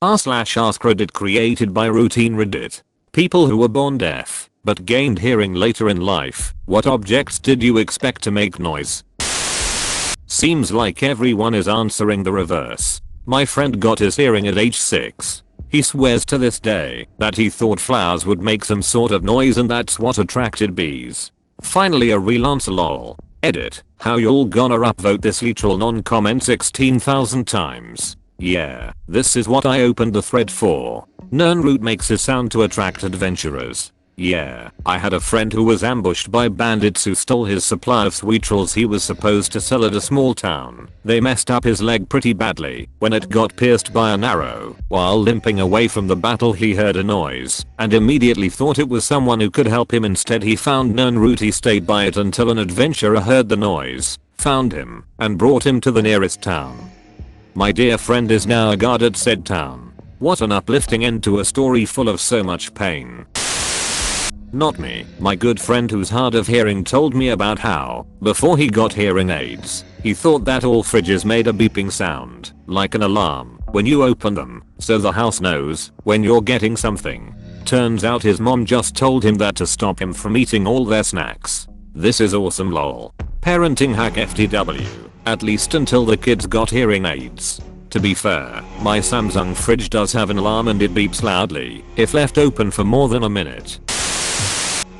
r/AskReddit created by routinereddit. People who were born deaf, but gained hearing later in life. What objects did you expect to make noise? Seems like everyone is answering the reverse. My friend got his hearing at age 6. He swears to this day that he thought flowers would make some sort of noise and that's what attracted bees. Finally a real answer lol. Edit. How y'all gonna upvote this literal non-comment 16,000 times? Yeah, this is what I opened the thread for. Nernroot makes a sound to attract adventurers. Yeah, I had a friend who was ambushed by bandits who stole his supply of sweet rolls he was supposed to sell at a small town. They messed up his leg pretty badly when it got pierced by an arrow. While limping away from the battle he heard a noise and immediately thought it was someone who could help him. Instead he found Nernroot. He stayed by it until an adventurer heard the noise, found him, and brought him to the nearest town. My dear friend is now a guard at said town. What an uplifting end to a story full of so much pain. Not me. My good friend who's hard of hearing told me about how, before he got hearing aids, he thought that all fridges made a beeping sound, like an alarm, when you open them, so the house knows when you're getting something. Turns out his mom just told him that to stop him from eating all their snacks. This is awesome lol. Parenting hack FTW. At least until the kids got hearing aids. To be fair, my Samsung fridge does have an alarm and it beeps loudly if left open for more than a minute.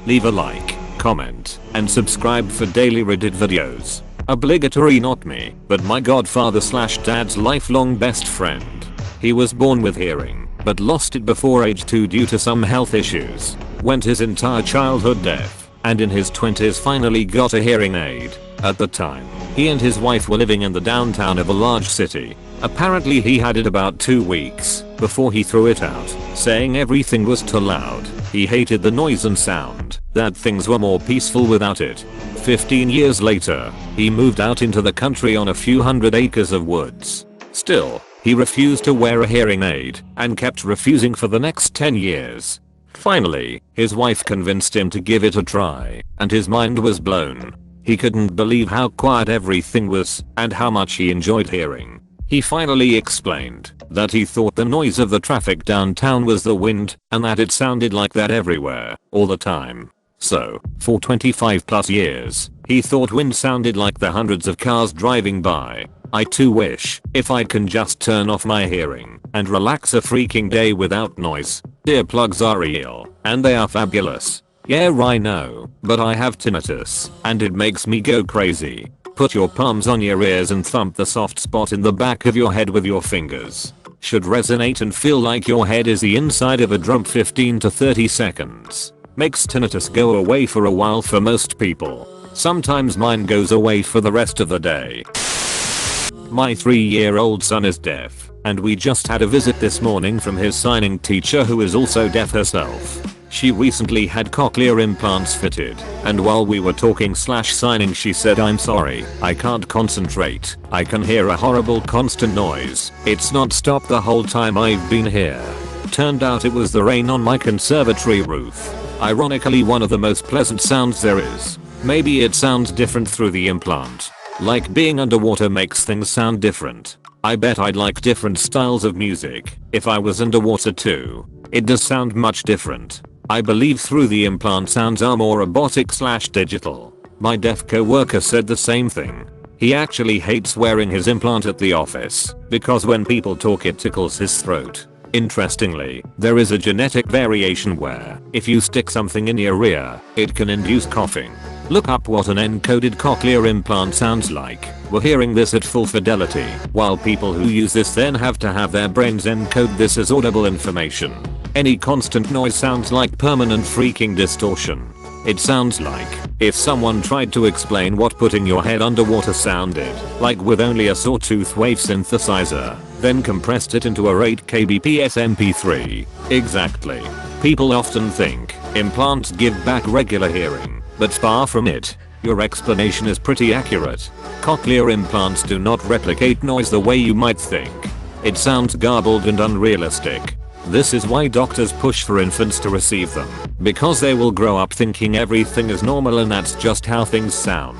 Leave a like, comment, and subscribe for daily Reddit videos. Obligatory. Not me, but my godfather/dad's lifelong best friend. He was born with hearing, but lost it before age 2 due to some health issues. Went his entire childhood deaf, and in his 20s finally got a hearing aid. At the time, he and his wife were living in the downtown of a large city. Apparently he had it about 2 weeks before he threw it out, saying everything was too loud. He hated the noise and sound, that things were more peaceful without it. 15 years later, he moved out into the country on a few hundred acres of woods. Still, he refused to wear a hearing aid and kept refusing for the next 10 years. Finally, his wife convinced him to give it a try, and his mind was blown. He couldn't believe how quiet everything was and how much he enjoyed hearing. He finally explained that he thought the noise of the traffic downtown was the wind and that it sounded like that everywhere, all the time. So, for 25 plus years, he thought wind sounded like the hundreds of cars driving by. I too wish if I can just turn off my hearing and relax a freaking day without noise. Earplugs are real and they are fabulous. Yeah, I know, but I have tinnitus and it makes me go crazy. Put your palms on your ears and thump the soft spot in the back of your head with your fingers. Should resonate and feel like your head is the inside of a drum. 15 to 30 seconds. Makes tinnitus go away for a while for most people. Sometimes mine goes away for the rest of the day. My 3-year-old son is deaf, and we just had a visit this morning from his signing teacher who is also deaf herself. She recently had cochlear implants fitted, and while we were talking/signing she said, "I'm sorry, I can't concentrate. I can hear a horrible constant noise. It's not stopped the whole time I've been here." Turned out it was the rain on my conservatory roof. Ironically one of the most pleasant sounds there is. Maybe it sounds different through the implant. Like being underwater makes things sound different. I bet I'd like different styles of music if I was underwater too. It does sound much different. I believe through the implant sounds are more robotic/digital. My deaf co-worker said the same thing. He actually hates wearing his implant at the office because when people talk it tickles his throat. Interestingly, there is a genetic variation where if you stick something in your ear, it can induce coughing. Look up what an encoded cochlear implant sounds like. We're hearing this at full fidelity, while people who use this then have to have their brains encode this as audible information. Any constant noise sounds like permanent freaking distortion. It sounds like if someone tried to explain what putting your head underwater sounded like with only a sawtooth wave synthesizer, then compressed it into a 8 kbps MP3. Exactly. People often think implants give back regular hearing, but far from it. Your explanation is pretty accurate. Cochlear implants do not replicate noise the way you might think. It sounds garbled and unrealistic. This is why doctors push for infants to receive them, because they will grow up thinking everything is normal and that's just how things sound.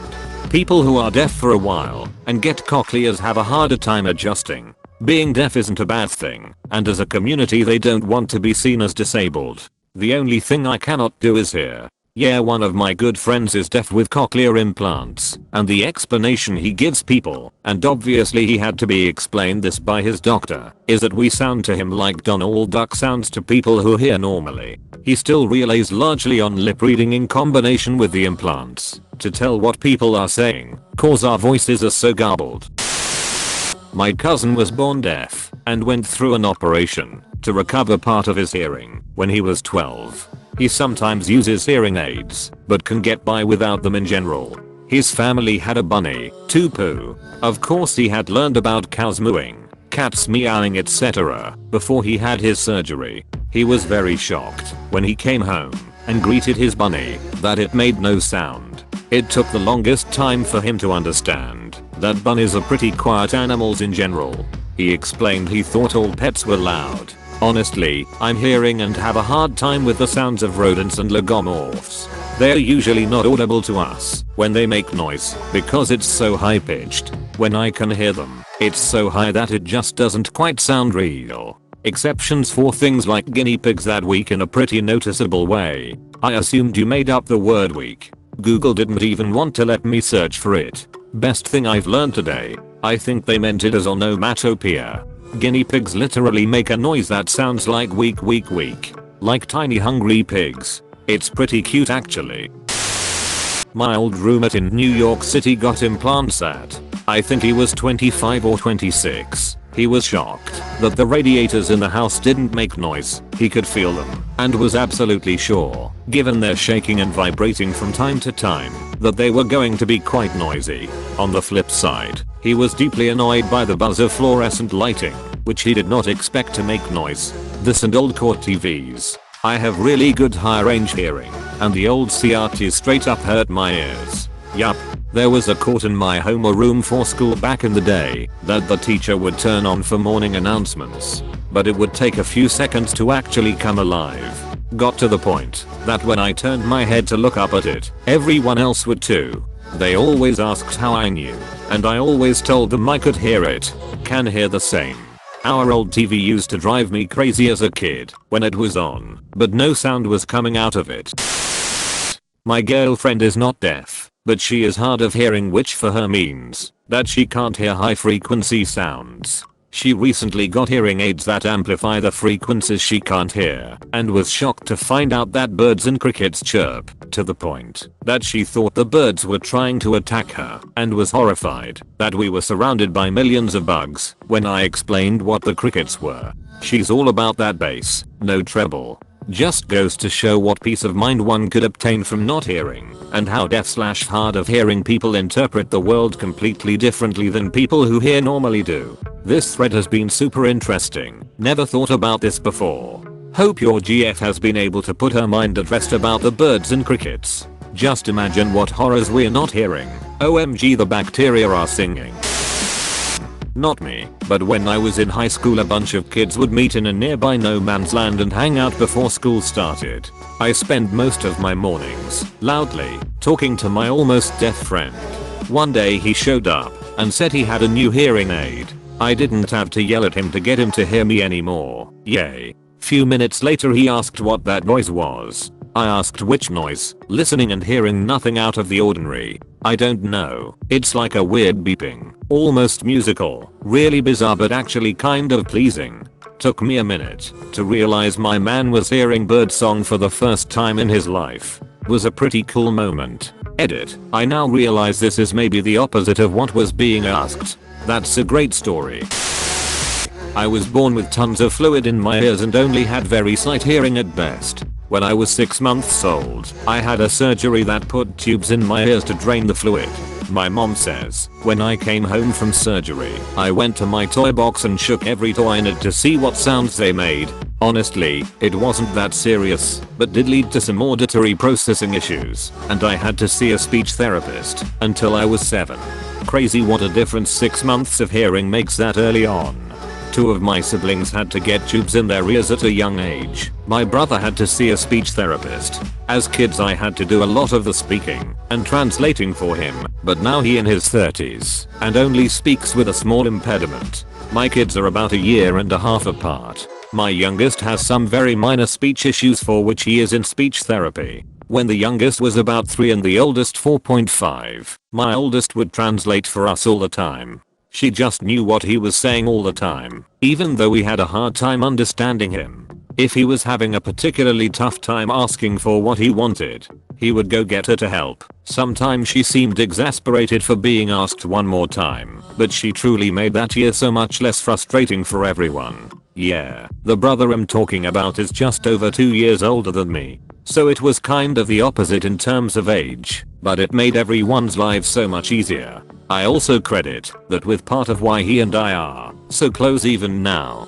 People who are deaf for a while and get cochlears have a harder time adjusting. Being deaf isn't a bad thing, and as a community they don't want to be seen as disabled. The only thing I cannot do is hear. Yeah, one of my good friends is deaf with cochlear implants, and the explanation he gives people, and obviously he had to be explained this by his doctor, is that we sound to him like Donald Duck sounds to people who hear normally. He still relays largely on lip reading in combination with the implants to tell what people are saying, cause our voices are so garbled. My cousin was born deaf and went through an operation to recover part of his hearing when he was 12. He sometimes uses hearing aids, but can get by without them in general. His family had a bunny, Tupu. Of course he had learned about cows mooing, cats meowing, etc. before he had his surgery. He was very shocked when he came home and greeted his bunny that it made no sound. It took the longest time for him to understand that bunnies are pretty quiet animals in general. He explained he thought all pets were loud. Honestly, I'm hearing and have a hard time with the sounds of rodents and lagomorphs. They're usually not audible to us when they make noise because it's so high pitched. When I can hear them, it's so high that it just doesn't quite sound real. Exceptions for things like guinea pigs that weak in a pretty noticeable way. I assumed you made up the word weak. Google didn't even want to let me search for it. Best thing I've learned today. I think they meant it as onomatopoeia. Guinea pigs literally make a noise that sounds like weak, like tiny hungry pigs. It's pretty cute actually. My old roommate in New York City got implants at, I think he was 25 or 26. He was shocked that the radiators in the house didn't make noise. He could feel them and was absolutely sure, given their shaking and vibrating from time to time, that they were going to be quite noisy. On the flip side, he was deeply annoyed by the buzz of fluorescent lighting, which he did not expect to make noise. This and old court TVs. I have really good high range hearing, and the old CRT straight up hurt my ears. Yup. There was a court in my homeroom for school back in the day that the teacher would turn on for morning announcements, but it would take a few seconds to actually come alive. Got to the point that when I turned my head to look up at it, everyone else would too. They always asked how I knew, and I always told them I could hear it. Can hear the same. Our old TV used to drive me crazy as a kid when it was on, but no sound was coming out of it. My girlfriend is not deaf, but she is hard of hearing, which for her means that she can't hear high frequency sounds. She recently got hearing aids that amplify the frequencies she can't hear and was shocked to find out that birds and crickets chirp, to the point that she thought the birds were trying to attack her and was horrified that we were surrounded by millions of bugs when I explained what the crickets were. She's all about that bass, no treble. Just goes to show what peace of mind one could obtain from not hearing, and how deaf/hard of hearing people interpret the world completely differently than people who hear normally do. This thread has been super interesting. Never thought about this before. Hope your GF has been able to put her mind at rest about the birds and crickets. Just imagine what horrors we're not hearing. OMG, the bacteria are singing. Not me, but when I was in high school a bunch of kids would meet in a nearby no man's land and hang out before school started. I spent most of my mornings loudly talking to my almost deaf friend. One day he showed up and said he had a new hearing aid. I didn't have to yell at him to get him to hear me anymore. Yay. Few minutes later he asked what that noise was. I asked which noise, listening and hearing nothing out of the ordinary. I don't know. It's like a weird beeping, almost musical, really bizarre but actually kind of pleasing. Took me a minute to realize my man was hearing birdsong for the first time in his life. Was a pretty cool moment. Edit. I now realize this is maybe the opposite of what was being asked. That's a great story. I was born with tons of fluid in my ears and only had very slight hearing at best. When I was 6 months old, I had a surgery that put tubes in my ears to drain the fluid. My mom says, when I came home from surgery, I went to my toy box and shook every toy in it to see what sounds they made. Honestly, it wasn't that serious, but did lead to some auditory processing issues, and I had to see a speech therapist until I was 7. Crazy what a difference 6 months of hearing makes that early on. 2 of my siblings had to get tubes in their ears at a young age. My brother had to see a speech therapist. As kids I had to do a lot of the speaking and translating for him, but now he in his 30s and only speaks with a small impediment. My kids are about a year and a half apart. My youngest has some very minor speech issues for which he is in speech therapy. When the youngest was about 3 and the oldest 4.5, my oldest would translate for us all the time. She just knew what he was saying all the time, even though we had a hard time understanding him. If he was having a particularly tough time asking for what he wanted, he would go get her to help. Sometimes she seemed exasperated for being asked one more time, but she truly made that year so much less frustrating for everyone. Yeah, the brother I'm talking about is just over 2 years older than me. So it was kind of the opposite in terms of age, but it made everyone's lives so much easier. I also credit that with part of why he and I are so close even now.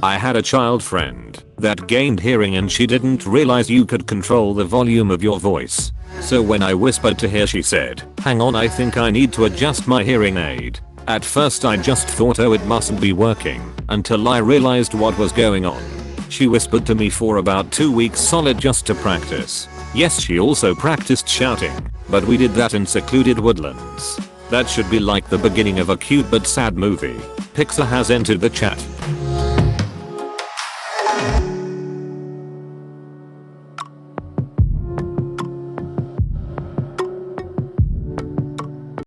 I had a child friend that gained hearing and she didn't realize you could control the volume of your voice. So when I whispered to her she said, "Hang on, I think I need to adjust my hearing aid." At first I just thought, oh, it mustn't be working, until I realized what was going on. She whispered to me for about 2 weeks solid just to practice. Yes, she also practiced shouting, but we did that in secluded woodlands. That should be like the beginning of a cute but sad movie. Pixar has entered the chat.